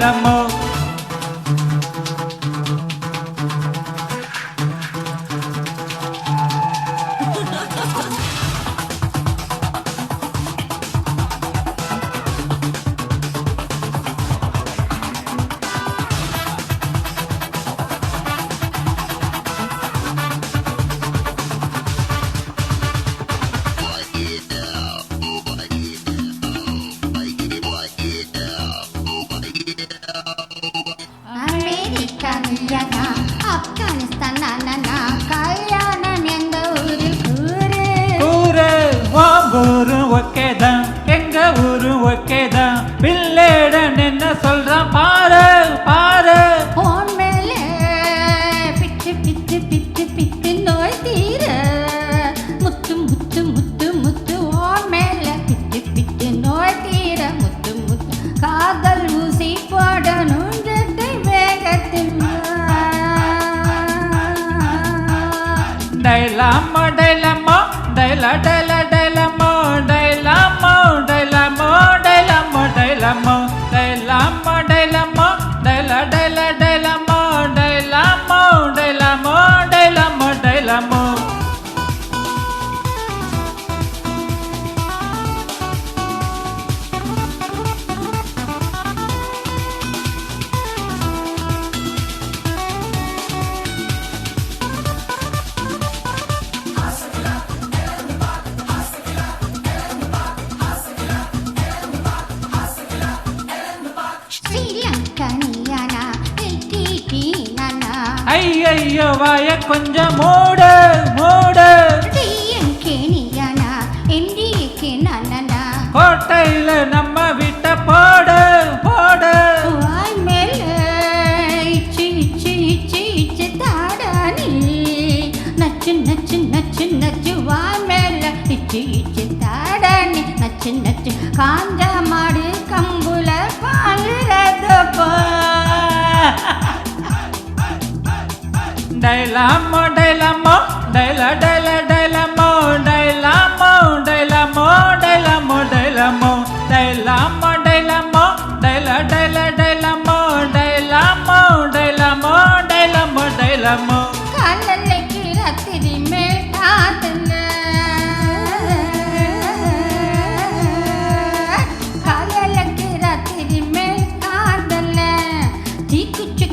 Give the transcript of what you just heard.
dilemma Afghanistan கல்யாணம் எங்க ஊரில் கூறு ஊரு ஊரும் ஒக்கேதான் எங்க ஊரும் ஒக்கேதான் பில்லேடன் என்ன சொல்றான் பாரு பாரு போன் மேலே பிச்சு பிச்சு பிச்சு பிச்சு நோய் தீர முத்து முத்து முத்து முத்து ஓன் மேலே பிச்சு பிச்சு நோய் தீர முத்து முத்து காதல் ஊசி போடணும் வேகத்தில் dilemma dilemma டைல டைல dilemma dilemma dilemma dilemma dilemma dilemma dilemma டைல டைல dilemma dilemma dilemma dilemma dilemma ஐயோ வாய கொஞ்சம் மூடு மூடு கோட்டையில நம்ம விட்ட போடு போடு இச்சு இச்சு இச்சு இச்சு தாடானி நச்சு நச்சு நச்சு நச்சு வாய் மேல இச்சு இச்சு தாடானி நச்சு நச்சு காஞ்ச மாடு கம்புல பாலுறதப்பா dilemma dilemma டைல டைல dilemma dilemma dilemma dilemma dilemma dilemma dilemma டைல டைல dilemma dilemma dilemma dilemma dilemma கல்லலைக்கு ராத்திரி மேல் காதல கல்லலைக்கு ராத்திரி மேல் காதல தீக்குச்சி